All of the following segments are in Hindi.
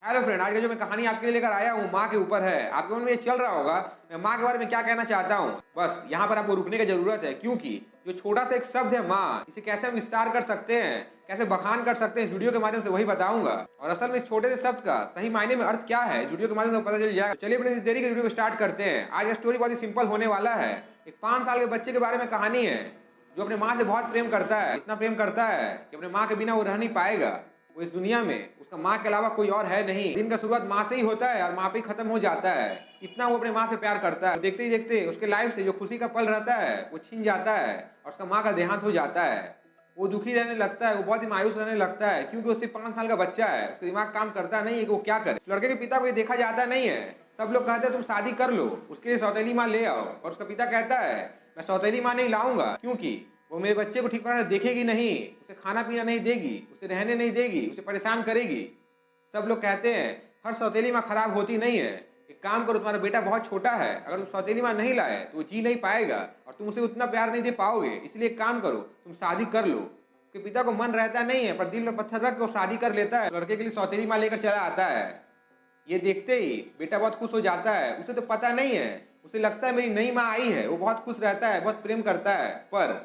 हेलो फ्रेंड, आज का जो मैं कहानी आपके लिए लेकर आया हूँ माँ के ऊपर है। आपके मन में ये चल रहा होगा मैं माँ के बारे में क्या कहना चाहता हूँ। बस यहाँ पर आपको रुकने की जरूरत है, क्योंकि जो छोटा सा एक शब्द है माँ, इसे कैसे हम विस्तार कर सकते हैं, कैसे बखान कर सकते हैं, इस वीडियो के माध्यम से वही बताऊंगा। और असल में इस छोटे से शब्द का सही मायने में अर्थ क्या है, इस वीडियो के माध्यम से पता चल जाएगा। चलिए अपने इस देरी के वीडियो को स्टार्ट करते हैं। आज का स्टोरी बहुत ही सिंपल होने वाला है। एक 5 साल के बच्चे के बारे में कहानी है, जो अपने माँ से बहुत प्रेम करता है। इतना प्रेम करता है कि अपने माँ के बिना वो रह नहीं पाएगा। वो इस दुनिया में उसका माँ के अलावा कोई और है नहीं। दिन का शुरुआत माँ से ही होता है और माँ पे ही खत्म हो जाता है। इतना वो अपने माँ से प्यार करता है। देखते ही देखते उसके लाइफ से जो खुशी का पल रहता है वो छिन जाता है और उसका माँ का देहांत हो जाता है। वो दुखी रहने लगता है, वो बहुत ही मायूस रहने लगता है, क्योंकि उससे 5 साल का बच्चा है। उसका दिमाग काम करता नहीं है कि वो क्या करे। उस लड़के के पिता को ये देखा जाता नहीं है। सब लोग कहते हैं तुम शादी कर लो, उसके लिए सौतेली माँ ले आओ। और उसका पिता कहता है मैं सौतेली माँ नहीं लाऊंगा, क्योंकि वो मेरे बच्चे को ठीक तरह देखेगी नहीं, उसे खाना पीना नहीं देगी, उसे रहने नहीं देगी, उसे परेशान करेगी। सब लोग कहते हैं हर सौतेली माँ खराब होती नहीं है। एक काम करो, तुम्हारा बेटा बहुत छोटा है, अगर तुम सौतेली माँ नहीं लाए तो वो जी नहीं पाएगा और तुम उसे उतना प्यार नहीं दे पाओगे। इसलिए एक काम करो, तुम शादी कर लो। उसके पिता को मन रहता नहीं है, पर दिल में पत्थर रख के वो शादी कर लेता है। लड़के के लिए सौतेली माँ लेकर चला आता है। ये देखते ही बेटा बहुत खुश हो जाता है। उसे तो पता नहीं है, उसे लगता है मेरी नई माँ आई है। वो बहुत खुश रहता है, बहुत प्रेम करता है। पर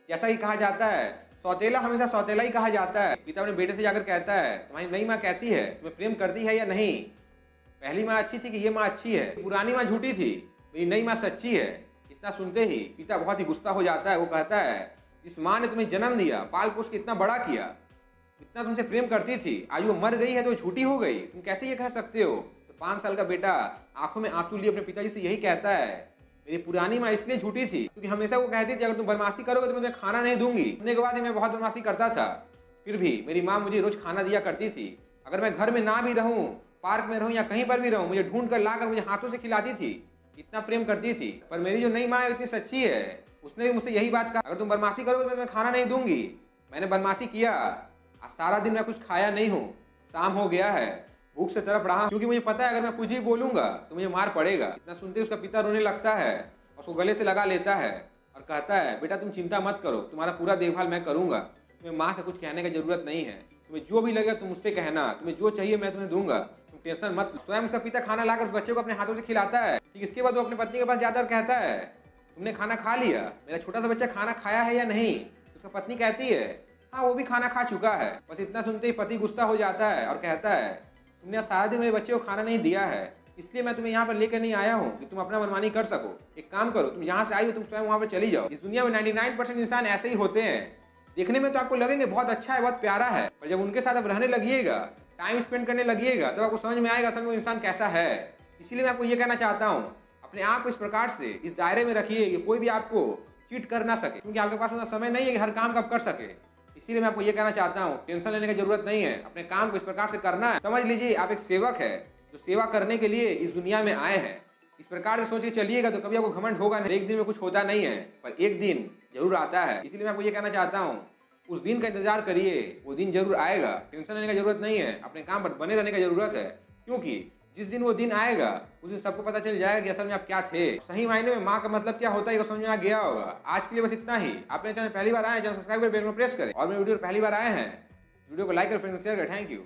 जैसा ही कहा जाता है, सौतेला हमेशा सौतेला ही कहा जाता है। पिता अपने बेटे से जाकर कहता है तुम्हारी नई माँ कैसी है, तुम्हें प्रेम करती है या नहीं। पहली माँ अच्छी थी कि ये माँ अच्छी है, पुरानी माँ झूठी थी, मेरी नई माँ सच्ची है। इतना सुनते ही पिता बहुत ही गुस्सा हो जाता है। वो कहता है जिस माँ ने तुम्हें जन्म दिया, पाल पोस के इतना बड़ा किया, इतना तुमसे प्रेम करती थी, आज वो मर गई है तो झूठी हो गई, तुम कैसे ये कह सकते हो। तो 5 साल का बेटा आंखों में आंसू लिए अपने पिताजी से यही कहता है मेरी पुरानी माँ इसलिए झूठी थी क्योंकि हमेशा वो कहती थी अगर तुम बदमाशी करोगे तो मैं तुम्हें खाना नहीं दूंगी। सुनने के बाद ही मैं बहुत बदमाशी करता था, फिर भी मेरी माँ मुझे रोज खाना दिया करती थी। अगर मैं घर में ना भी रहूं, पार्क में रहूं या कहीं पर भी रहूं, मुझे ढूंढ कर लाकर मुझे हाथों से खिलाती थी। इतना प्रेम करती थी। पर मेरी जो नई माँ है इतनी सच्ची है, उसने भी मुझसे यही बात कहा अगर तुम बदमाशी करोगे तो मैं तुम्हें खाना नहीं दूंगी। मैंने बदमाशी किया, आज सारा दिन मैं कुछ खाया नहीं हूँ, शाम हो गया है, भूख से तड़प रहा, क्योंकि मुझे पता है अगर मैं कुछ ही बोलूंगा तो मुझे मार पड़ेगा। इतना सुनते उसका पिता रोने लगता है और उसको गले से लगा लेता है और कहता है बेटा तुम चिंता मत करो, तुम्हारा पूरा देखभाल मैं करूंगा। तुम्हें माँ से कुछ कहने की जरूरत नहीं है, तुम्हें जो भी लगेगा तुम मुझसे कहना, तुम्हें जो चाहिए मैं तुम्हें दूंगा, तुम टेंशन मत लो। स्वयं उसका पिता खाना लाकर उस बच्चे को अपने हाथों से खिलाता है। ठीक इसके बाद वो अपनी पत्नी के पास जाता और कहता है तुमने खाना खा लिया, मेरा छोटा सा बच्चा खाना खाया है या नहीं। उसका पत्नी कहती है हाँ वो भी खाना खा चुका है। बस इतना सुनते ही पति गुस्सा हो जाता है और कहता है तुमने सारा दिन मेरे बच्चे को खाना नहीं दिया है, इसलिए मैं तुम्हें यहाँ पर लेकर नहीं आया हूँ कि तुम अपना मनमानी कर सको। एक काम करो, तुम यहाँ से आई हो तुम स्वयं वहाँ पर चली जाओ। इस दुनिया में 99% इंसान ऐसे ही होते हैं। देखने में तो आपको लगेंगे बहुत अच्छा है, बहुत प्यारा है, पर जब उनके साथ आप रहने लगिएगा, टाइम स्पेंड करने लगिएगा, तब आपको समझ में आएगा असल में वो इंसान कैसा है। इसीलिए मैं आपको ये कहना चाहता हूँ अपने आप को इस प्रकार से इस दायरे में रखिए कि कोई भी आपको चीट कर ना सके, क्योंकि आपके पास उतना समय नहीं है कि हर काम का कर सके। इसीलिए मैं आपको ये कहना चाहता हूँ टेंशन लेने की जरूरत नहीं है, अपने काम को इस प्रकार से करना है। समझ लीजिए आप एक सेवक है जो सेवा करने के लिए इस दुनिया में आए हैं। इस प्रकार से सोच के चलिएगा तो कभी आपको घमंड होगा नहीं। एक दिन में कुछ होता नहीं है, पर एक दिन जरूर आता है। इसलिए मैं आपको ये कहना चाहता हूँ उस दिन का इंतजार करिए, वो दिन जरूर आएगा। टेंशन लेने की जरूरत नहीं है, अपने काम पर बने रहने की जरूरत है, क्योंकि जिस दिन वो दिन आएगा उस दिन सबको पता चल जाएगा कि असल में आप क्या थे। सही मायने में माँ का मतलब क्या होता है ये समझ में आ गया होगा। आज के लिए बस इतना ही। आपने चैनल पहली बार आए, चैनल सब्सक्राइब कर बेल में प्रेस करें, और मेरे वीडियो पहली बार आए हैं वीडियो को लाइक और फ्रेंड शेयर करें। Thank you.